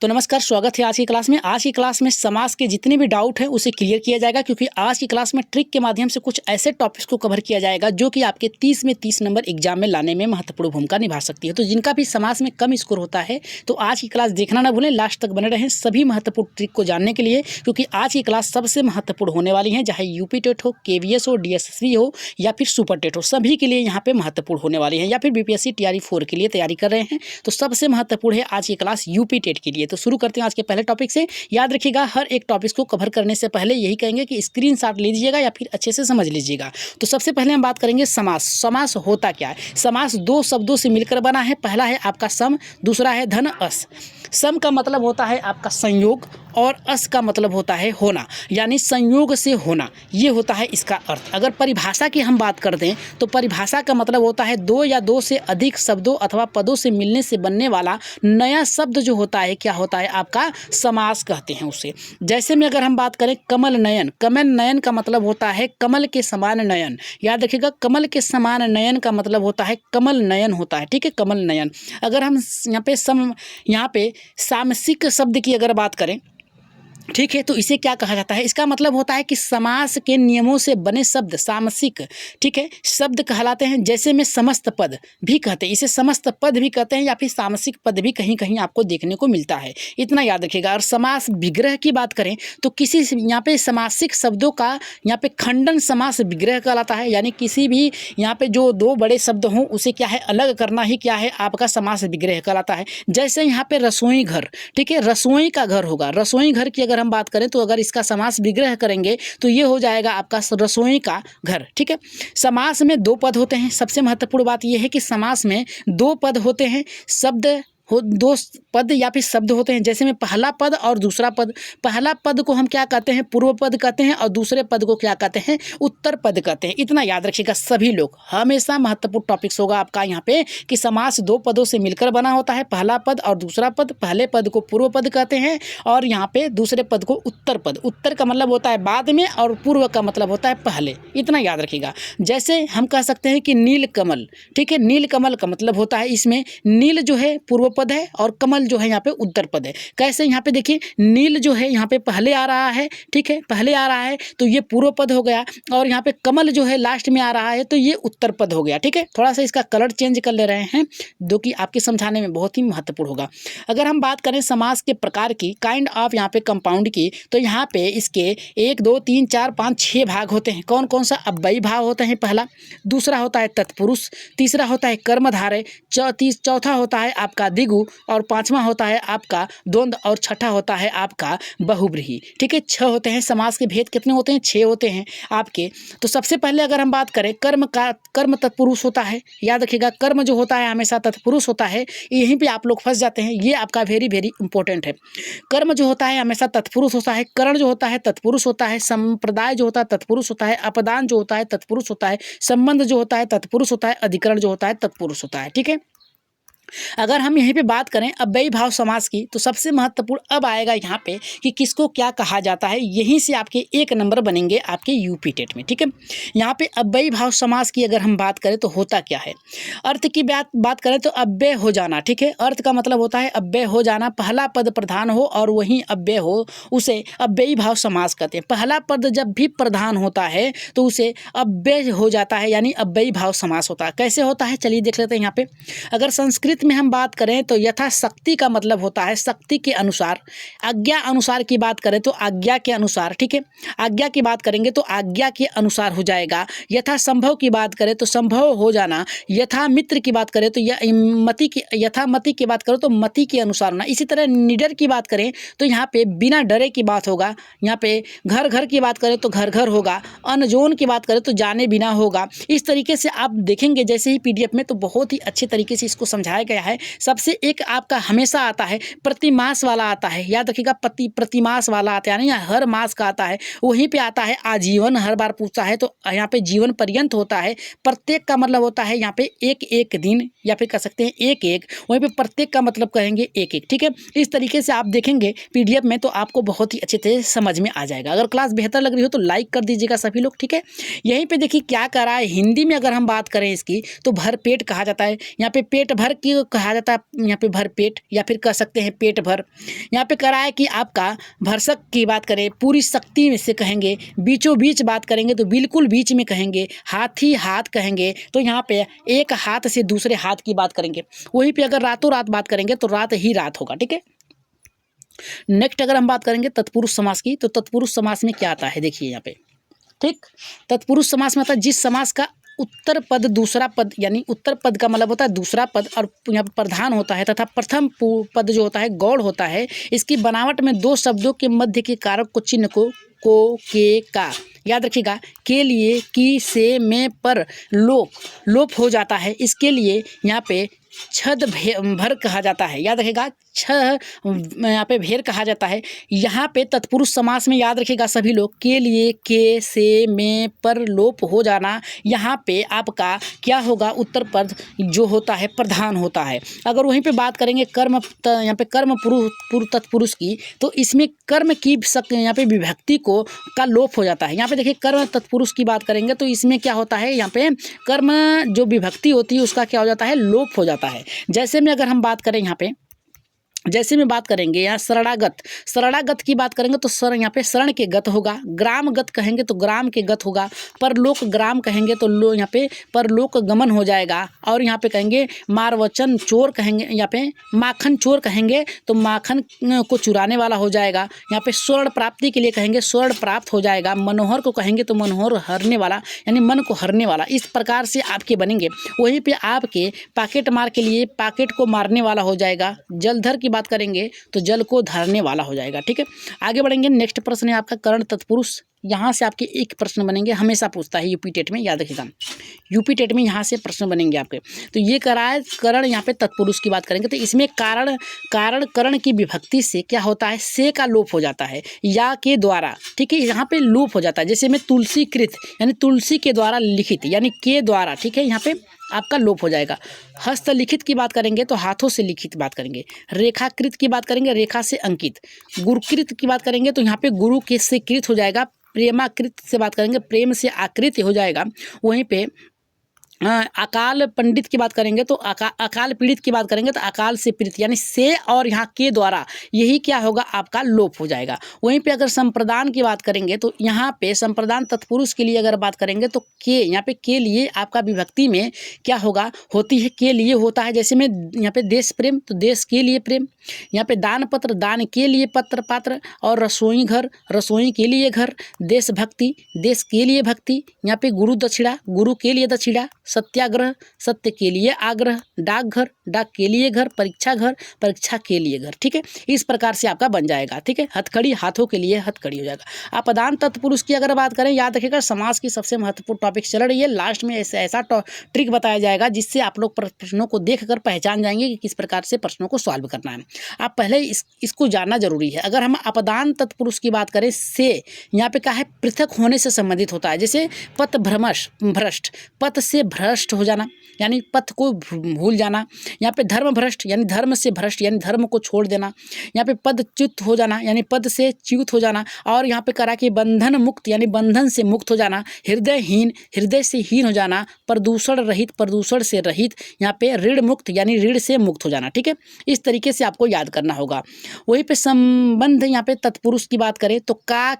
तो नमस्कार, स्वागत है आज की क्लास में। आज की क्लास में समास के जितने भी डाउट हैं उसे क्लियर किया जाएगा, क्योंकि आज की क्लास में ट्रिक के माध्यम से कुछ ऐसे टॉपिक्स को कवर किया जाएगा जो कि आपके 30 में 30 नंबर एग्जाम में लाने में महत्वपूर्ण भूमिका निभा सकती है। तो जिनका भी समास में कम स्कोर होता है तो आज की क्लास देखना ना भूलें, लास्ट तक बने रहें सभी महत्वपूर्ण ट्रिक को जानने के लिए, क्योंकि आज की क्लास सबसे महत्वपूर्ण होने वाली है। चाहे यूपी टेट हो, KVS हो, DSSB हो या फिर सुपर टेट हो, सभी के लिए यहाँ पे महत्वपूर्ण होने वाली है, या फिर BPSC TRE 4 के लिए तैयारी कर रहे हैं तो सबसे महत्वपूर्ण है आज की क्लास यूपी टेट के लिए। तो शुरू करते हैं आज के पहले टॉपिक से। याद रखिएगा, हर एक टॉपिक को कवर करने से पहले यही कहेंगे कि स्क्रीनशॉट लीजिएगा या फिर अच्छे से समझ लीजिएगा। तो सबसे पहले हम बात करेंगे समास। समास होता क्या है? समास दो शब्दों से मिलकर बना है। पहला है आपका सम, दूसरा है धन अस। सम का मतलब होता है आपका संयोग और अस का मतलब होता है होना, यानी संयोग से होना, ये होता है इसका अर्थ। अगर परिभाषा की हम बात कर दें तो परिभाषा का मतलब होता है दो या दो से अधिक शब्दों अथवा पदों से मिलने से बनने वाला नया शब्द जो होता है, क्या होता है आपका समास कहते हैं उसे। जैसे में अगर हम बात करें कमल नयन, कमल नयन का मतलब होता है कमल के समान नयन। याद रखिएगा, कमल के समान नयन का मतलब होता है कमल नयन होता है, ठीक है, कमल नयन। अगर हम यहाँ पे सामसिक शब्द की अगर बात करें, ठीक है, तो इसे क्या कहा जाता है? इसका मतलब होता है कि समास के नियमों से बने शब्द सामसिक, ठीक है, शब्द कहलाते हैं। जैसे में समस्त पद भी कहते हैं, इसे समस्त पद भी कहते हैं या फिर सामसिक पद भी कहीं कहीं आपको देखने को मिलता है, इतना याद रखिएगा। और समास विग्रह की बात करें तो किसी यहाँ पे समासिक शब्दों का यहाँ पे खंडन समास विग्रह कहलाता है, यानी किसी भी यहाँ पे जो दो बड़े शब्द हों उसे क्या है अलग करना ही क्या है आपका समास विग्रह कहलाता है। जैसे यहाँ पे रसोई घर, ठीक है, रसोई का घर होगा। रसोई घर की अगर हम बात करें तो अगर इसका समास विग्रह करेंगे तो ये हो जाएगा आपका रसोई का घर, ठीक है। समास में दो पद होते हैं। सबसे महत्वपूर्ण बात यह है कि समास में दो पद होते हैं, शब्द हो, दो पद या फिर शब्द होते हैं। जैसे में पहला पद और दूसरा पद। पहला पद को हम क्या कहते हैं? पूर्व पद कहते हैं, और दूसरे पद को क्या कहते हैं? उत्तर पद कहते हैं। इतना याद रखिएगा सभी लोग, हमेशा महत्वपूर्ण टॉपिक्स होगा आपका यहाँ पे कि समास दो पदों से मिलकर बना होता है। पहला पद और दूसरा पद। पहले पद को पूर्व पद कहते हैं और यहाँ पे दूसरे पद को उत्तर पद। उत्तर का मतलब होता है बाद में और पूर्व का मतलब होता है पहले, इतना याद रखिएगा। जैसे हम कह सकते हैं कि नील कमल, ठीक है, नील कमल का मतलब होता है इसमें नील जो है पूर्व पद है और कमल जो है यहाँ पे उत्तर पद है। कैसे? यहाँ पे देखिए, नील जो है यहाँ पे पहले आ रहा है, ठीक है, पहले आ रहा है तो ये पूर्व पद हो गया, और यहाँ पे कमल जो है लास्ट में आ रहा है तो ये उत्तर पद हो गया, ठीक है। थोड़ा सा इसका कलर चेंज कर ले रहे हैं जो कि आपके समझाने में बहुत ही महत्वपूर्ण होगा। अगर हम बात करें समास के प्रकार की, काइंड ऑफ यहाँ पे कंपाउंड की, तो यहाँ पे इसके 1 2 3 4 5 6 भाग होते हैं। कौन कौन सा? अव्ययी भाव होते हैं पहला, दूसरा होता है तत्पुरुष, तीसरा होता है कर्मधारय, चौथा होता है आपका द्विगु, और पांचवा होता है आपका द्वंद्व, और छठा होता है आपका बहुब्रीहि, ठीक है। 6 होते हैं। समास के भेद कितने होते हैं? 6 होते हैं आपके। तो सबसे पहले अगर हम बात करें कर्म तत्पुरुष होता है। याद रखिएगा, कर्म जो होता है हमेशा तत्पुरुष होता है। यहीं पे आप लोग फंस जाते हैं, ये आपका वेरी वेरी इंपॉर्टेंट है। कर्म जो होता है हमेशा तत्पुरुष होता है, करण जो होता है तत्पुरुष होता है, संप्रदाय जो होता है तत्पुरुष होता है, अपदान जो होता है तत्पुरुष होता है, संबंध जो होता है तत्पुरुष होता है, अधिकरण जो होता है तत्पुरुष होता है, ठीक है। अगर हम यहीं पे बात करें अव्ययी भाव समास की, तो सबसे महत्वपूर्ण अब आएगा यहाँ पे कि किसको क्या कहा जाता है। यहीं से आपके 1 नंबर बनेंगे आपके यूपी टेट में, ठीक है। यहाँ पे अव्ययी भाव समास की अगर हम बात करें तो होता क्या है? अर्थ की बात करें तो अव्यय हो जाना, ठीक है। अर्थ का मतलब होता है अव्यय हो जाना। पहला पद प्रधान हो और वहीं अव्यय हो, उसे अव्ययी भाव समास कहते हैं। पहला पद जब भी प्रधान होता है तो उसे अव्यय हो जाता है, यानी अव्ययी भाव समास होता है। कैसे होता है चलिए देख लेते हैं। यहाँ पे अगर संस्कृत में हम बात करें तो यथाशक्ति का मतलब होता है शक्ति के अनुसार। आज्ञा अनुसार की बात करें तो आज्ञा के अनुसार, ठीक है। आज्ञा की बात करेंगे तो आज्ञा के अनुसार हो जाएगा। यथा संभव की बात करें तो संभव हो जाना। यथा मित्र की बात करें तो यथा मति की बात करें तो मति के अनुसार होना। इसी तरह निडर की बात करें तो यहाँ पे बिना डरे की बात होगा। यहाँ पे घर घर की बात करें तो घर घर होगा। अनजोन की बात करें तो जाने बिना होगा। इस तरीके से आप देखेंगे जैसे ही PDF में, तो बहुत ही अच्छे तरीके से इसको समझाया गया है। सबसे एक आपका हमेशा आता है प्रतिमास वाला आता है। याद रखिएगा, प्रतिमास वाला आता है, यानी हर मास का आता है। वहीं पे आता है आजीवन, हर बार पूछता है तो यहाँ पे जीवन पर्यंत होता है। प्रत्येक का मतलब होता है यहाँ पे एक एक दिन, या फिर कह सकते हैं एक एक। वहीं पे प्रत्येक का मतलब कहेंगे एक एक, ठीक है। इस तरीके से आप देखेंगे PDF में तो आपको बहुत ही अच्छे से समझ में आ जाएगा। अगर क्लास बेहतर लग रही हो तो लाइक कर दीजिएगा सभी लोग, ठीक है। यहीं पे देखिए क्या कर रहा है, हिंदी में अगर हम बात करें इसकी तो भरपेट कहा जाता है। यहाँ पे पेट भर की कहा जाता है यहाँ पे भरपेट, या फिर कह सकते हैं पेट भर। यहाँ पे कह रहा है कि आपका भरसक की बात करें पूरी शक्ति में से कहेंगे, बीचों बीच बात करेंगे तो बिल्कुल बीच में कहेंगे, हाथ ही हाथ कहेंगे तो यहाँ पे एक हाथ से दूसरे हाथ की बात करेंगे। वहीं पे अगर रातों रात बात करेंगे तो रात ही रात होगा, ठीक है। नेक्स्ट अगर हम बात करेंगे तत्पुरुष समास की, तो तत्पुरुष समास में क्या आता है देखिए यहाँ पे, ठीक। तत्पुरुष समास में आता है जिस समास का उत्तर पद दूसरा पद, यानी उत्तर पद का मतलब होता है दूसरा पद, और यहाँ पर प्रधान होता है तथा प्रथम पद जो होता है गौड़ होता है। इसकी बनावट में दो शब्दों के मध्य के कारक को चिन्ह को के का याद रखिएगा, के लिए की से में पर लोप हो जाता है। इसके लिए यहाँ पे छद भर कहा जाता है, याद रखिएगा, यहाँ पे भेर कहा जाता है। यहाँ पे तत्पुरुष समास में याद रखिएगा सभी लोग, के लिए के से में पर लोप हो जाना, यहाँ पे आपका क्या होगा, उत्तर पद जो होता है प्रधान होता है। अगर वहीं पे बात करेंगे कर्म, यहाँ पे कर्म पुरुष तत्पुरुष की, तो इसमें कर्म की यहाँ पे विभक्ति को का लोप हो जाता है। यहाँ पे देखिए कर्म तत्पुरुष की बात करेंगे तो इसमें क्या होता है, यहाँ पे कर्म जो विभक्ति होती है उसका क्या हो जाता है, लोप हो जाता है। जैसे में अगर हम बात करें यहाँ पे, जैसे में बात करेंगे यहाँ शरणागत की बात करेंगे तो सर यहाँ पे शरण के गत होगा, ग्रामगत कहेंगे तो ग्राम के गत होगा, परलोक ग्राम कहेंगे तो यहाँ पे परलोक गमन हो जाएगा। और यहाँ पे कहेंगे मारवचन चोर कहेंगे, यहाँ पे माखन चोर कहेंगे तो माखन को चुराने वाला हो जाएगा। यहाँ पे स्वर्ण प्राप्ति के लिए कहेंगे स्वर्ण प्राप्त हो जाएगा। मनोहर को कहेंगे तो मनोहर हरने वाला, यानी मन को हरने वाला। इस प्रकार से आपके बनेंगे। वहीं पे आपके पॉकेट मार के लिए पॉकेट को मारने वाला हो जाएगा। जलधर की बात करेंगे तो जल को धरने वाला हो जाएगा, ठीक है। आगे बढ़ेंगे, नेक्स्ट प्रश्न है आपका कर्ण तत्पुरुष। यहाँ से आपके एक प्रश्न बनेंगे, हमेशा पूछता है यूपी टेट में, याद रखिएगा यूपी टेट में यहाँ से प्रश्न बनेंगे आपके। तो ये कह रहा है करण, यहाँ पे तत्पुरुष की बात करेंगे तो इसमें कारण करण की विभक्ति से क्या होता है, से का लोप हो जाता है, या के द्वारा, ठीक है, यहाँ पे लोप हो जाता है। जैसे में तुलसी कृत, यानी तुलसी के द्वारा लिखित, यानी के द्वारा, ठीक है, यहाँ पे आपका लोप हो जाएगा। हस्तलिखित की बात करेंगे तो हाथों से लिखित बात करेंगे। रेखाकृत की बात करेंगे रेखा से अंकित। गुरुकृत की बात करेंगे तो यहाँ पे गुरु के से कृत हो जाएगा। प्रेमाकृत से बात करेंगे प्रेम से आकृत हो जाएगा। वहीं पे अकाल पंडित की बात करेंगे तो अकाल पीड़ित की बात करेंगे तो अकाल से पीड़ित, यानी से और यहाँ के द्वारा, यही क्या होगा, आपका लोप हो जाएगा। वहीं पे अगर संप्रदान की बात करेंगे तो यहाँ पे संप्रदान तत्पुरुष के लिए अगर बात करेंगे तो के, यहाँ पे के लिए आपका विभक्ति में क्या होगा, होती है के लिए होता है। जैसे में यहाँ पे देश प्रेम तो देश के लिए प्रेम, यहाँ पे दान पत्र दान के लिए पत्र पात्र, और रसोई घर रसोई के लिए घर, देशभक्ति देश के लिए भक्ति, यहाँ पे गुरु दक्षिणा गुरु के लिए दक्षिणा, सत्याग्रह सत्य के लिए आग्रह, डाकघर डाक के लिए घर, परीक्षा के लिए घर, ठीक है। इस प्रकार से आपका बन जाएगा, ठीक है। हथकड़ी हाथों के लिए हथकड़ी हो जाएगा। अपदान तत्पुरुष की अगर बात करें, याद रखिएगा समास की सबसे महत्वपूर्ण टॉपिक चल रही है, लास्ट में ऐसा ट्रिक बताया जाएगा जिससे आप लोग प्रश्नों को देखकर पहचान जाएंगे कि किस प्रकार से प्रश्नों को सॉल्व करना है। आप पहले इसको जानना जरूरी है। अगर हम अपदान तत्पुरुष की बात करें, से यहाँ पे क्या है, पृथक होने से संबंधित होता है। जैसे पथ भ्रष्ट, पथ से भ्रष्ट हो जाना, यानी पथ को भूल जाना। यहाँ पे धर्म भ्रष्ट, यानी धर्म से भ्रष्ट, यानी धर्म को छोड़ देना। यहाँ पे पद च्युत हो जाना, यानी पद से च्युत हो जाना। और यहाँ पे करा कि बंधन मुक्त, यानी बंधन से मुक्त हो जाना। हृदयहीन, हृदय से हीन हो जाना। प्रदूषण रहित, प्रदूषण से रहित। यहाँ पे ऋण मुक्त, यानी ऋण से मुक्त हो जाना, ठीक है। इस तरीके से आपको याद करना होगा। वहीं पे संबंध, यहाँ पे तत्पुरुष की बात करें तो का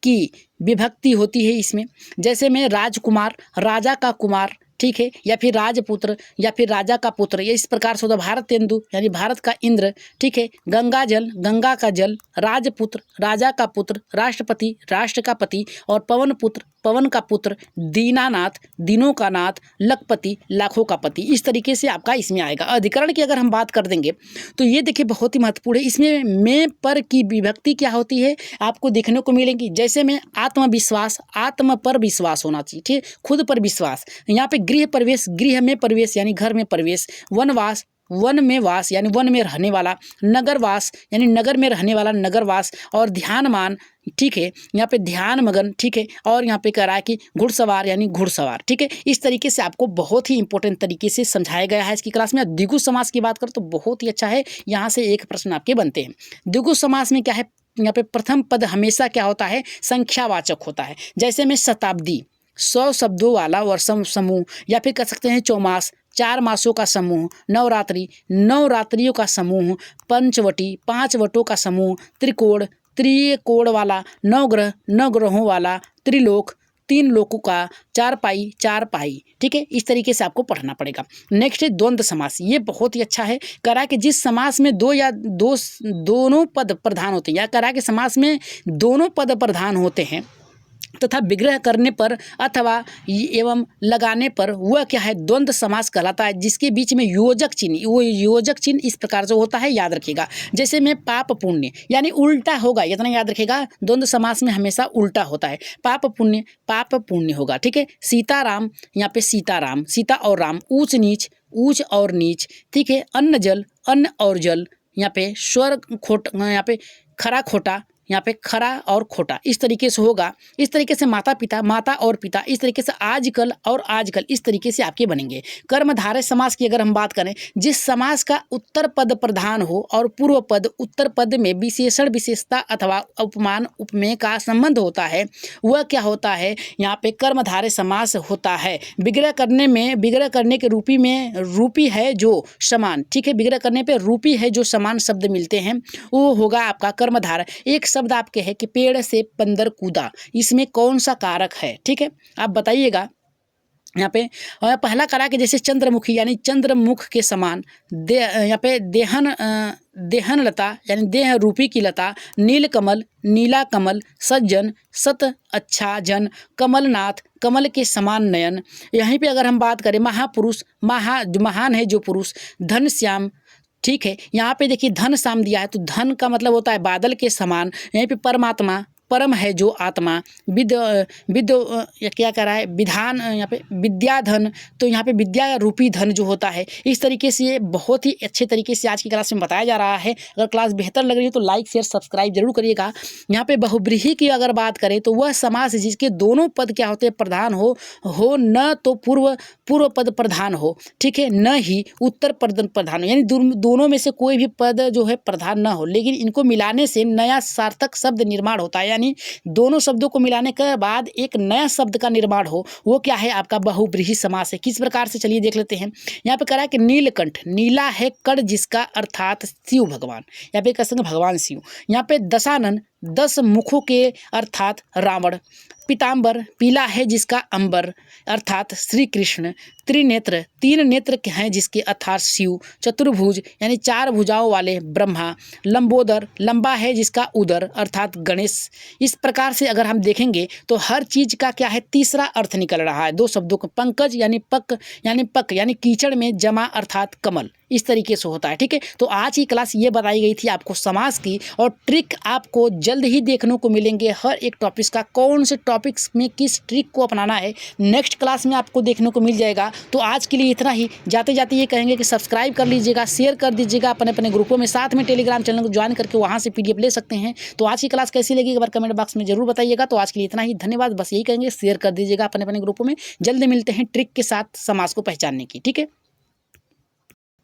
की विभक्ति होती है इसमें। जैसे में राजकुमार राजा का कुमार, ठीक है, या फिर राजपुत्र या फिर राजा का पुत्र, ये इस प्रकार से होता है। भारतेंदु यानी भारत का इंद्र, ठीक है। गंगा जल गंगा का जल, राजपुत्र राजा का पुत्र, राष्ट्रपति राष्ट्र का पति, और पवन पुत्र पवन का पुत्र, दीनानाथ दिनों का नाथ, लखपति लाखों का पति। इस तरीके से आपका इसमें आएगा। अधिकरण की अगर हम बात कर देंगे तो ये देखिए बहुत ही महत्वपूर्ण है। इसमें में पर की विभक्ति क्या होती है आपको देखने को मिलेंगी। जैसे में आत्मविश्वास, आत्म पर विश्वास होना चाहिए, ठीक, खुद पर विश्वास। यहाँ पे गृह प्रवेश, गृह में प्रवेश यानी घर में प्रवेश। वनवास, वन में वास यानी वन में रहने वाला। नगरवास यानी नगर में रहने वाला नगरवास। और ध्यानमान, ठीक है, यहाँ पे ध्यान मगन, ठीक है। और यहाँ पे कह रहा है कि घुड़सवार यानी घुड़सवार, ठीक है। इस तरीके से आपको बहुत ही इंपॉर्टेंट तरीके से समझाया गया है इसकी क्लास में। द्विगु समास की बात करें तो बहुत ही अच्छा है, यहाँ से एक प्रश्न आपके बनते हैं। द्विगु समास में क्या है, यहाँ पे प्रथम पद हमेशा क्या होता है, संख्यावाचक होता है। जैसे में शताब्दी 100 शब्दों वाला वर्षम समूह, या फिर कह सकते हैं चौमास 4 मासों का समूह, नवरात्रि 9 रात्रियों का समूह, पंचवटी 5 वटों का समूह, त्रिकोण त्रिकोण वाला, 9 ग्रह 9 ग्रहों वाला, त्रिलोक 3 लोकों का, 4 पाई 4 पाई। ठीक है, इस तरीके से आपको पढ़ना पड़ेगा। नेक्स्ट है द्वंद्व समास। ये बहुत ही अच्छा है। कह रहा है कि जिस समास में दोनों पद प्रधान होते हैं, या कह रहा है कि समास में दोनों पद प्रधान होते हैं तथा विग्रह करने पर अथवा एवं लगाने पर वह क्या है, द्वंद्व समास कहलाता है, जिसके बीच में योजक चिन्ह, वो योजक चिन्ह इस प्रकार से होता है, याद रखिएगा। जैसे में पाप पुण्य, यानी उल्टा होगा, इतना याद रखिएगा। द्वंद्व समास में हमेशा उल्टा होता है। पाप पुण्य होगा। ठीक है, सीताराम, यहाँ पे सीताराम, सीता और राम, ऊंच और नीच। ठीक है, अन्न और जल, यहाँ पे स्वर्ग खोट, यहाँ पे खरा खोटा, यहाँ पे खरा और खोटा, इस तरीके से होगा। इस तरीके से माता और पिता, इस तरीके से आजकल और आजकल, इस तरीके से आपके बनेंगे। कर्मधारय समास की अगर हम बात करें, जिस समास का उत्तर पद प्रधान हो और पूर्व पद उत्तर पद में विशेषण विशेषता अथवा उपमान उपमेय का संबंध होता है, वह क्या होता है, यहाँ पे कर्मधारय समास होता है। विग्रह करने के रूपी है जो समान। ठीक है, विग्रह करने पे रूपी है जो समान शब्द मिलते हैं, वो होगा आपका कर्मधारय। एक शब्द आपके है कि पेड़ से बंदर कूदा, इसमें कौन सा कारक है? ठीक है, आप बताइएगा। यहाँ पे पहला कारक है जैसे चंद्रमुखी, यानी चंद्रमुख के समान। यहाँ पे देहन लता, यानी देह रूपी की लता। नीलकमल, नीला कमल। सज्जन, सत अच्छा जन। कमलनाथ, कमल के समान नयन। यहीं पे अगर हम बात करें महापुरुष, महान है जो पुरुष। घनश्याम। ठीक है, यहाँ पे देखिए धन श्याम दिया है, तो धन का मतलब होता है बादल के समान। यहीं पे परमात्मा, परम है जो आत्मा। क्या कह रहा है, विधान, यहाँ पे विद्याधन, तो यहाँ पे विद्या रूपी धन जो होता है। इस तरीके से ये बहुत ही अच्छे तरीके से आज की क्लास में बताया जा रहा है। अगर क्लास बेहतर लग रही है तो लाइक शेयर सब्सक्राइब जरूर करिएगा। यहाँ पे बहुब्रीहि की अगर बात करें तो वह समास जिसके दोनों पद क्या होते हैं, प्रधान हो, न तो पूर्व पद प्रधान हो, ठीक है, न ही उत्तर पद प्रधान हो, यानी दोनों में से कोई भी पद जो है प्रधान न हो, लेकिन इनको मिलाने से नया सार्थक शब्द निर्माण होता है। यानी दोनों शब्दों को मिलाने के बाद एक नया शब्द का निर्माण हो, वो क्या है, आपका बहुब्रीहि समास है। किस प्रकार से, चलिए देख लेते हैं। यहाँ पे कह रहा है कि नीलकंठ, नीला है कड़ जिसका, अर्थात शिव भगवान। यहाँ पे कह सकते भगवान शिव। यहाँ पे दशानन, 10 मुखों के, अर्थात रावण। पीताम्बर, पीला है जिसका अंबर, अर्थात श्री कृष्ण। त्रिनेत्र, 3 नेत्र हैं जिसके, अर्थात शिव। चतुर्भुज, यानी 4 भुजाओं वाले, ब्रह्मा। लंबोदर, लंबा है जिसका उदर, अर्थात गणेश। इस प्रकार से अगर हम देखेंगे तो हर चीज का क्या है, तीसरा अर्थ निकल रहा है। 2 शब्दों को, पंकज यानी पक यानी कीचड़ में जमा, अर्थात कमल। इस तरीके से होता है। ठीक है, तो आज की क्लास ये बताई गई थी आपको समास की, और ट्रिक आपको जल्द ही देखने को मिलेंगे। हर एक टॉपिक्स का, कौन से टॉपिक्स में किस ट्रिक को अपनाना है, नेक्स्ट क्लास में आपको देखने को मिल जाएगा। तो आज के लिए इतना ही। जाते जाते ये कहेंगे कि सब्सक्राइब कर लीजिएगा, शेयर कर दीजिएगा अपने ग्रुपों में, साथ में टेलीग्राम चैनल को ज्वाइन करके वहाँ से PDF ले सकते हैं। तो आज की क्लास कैसी लगी एक बार कमेंट बॉक्स में जरूर बताइएगा। तो आज के लिए इतना ही, धन्यवाद। बस यही कहेंगे, शेयर कर दीजिएगा अपने ग्रुपों में। जल्द मिलते हैं ट्रिक के साथ समास को पहचानने की। ठीक है।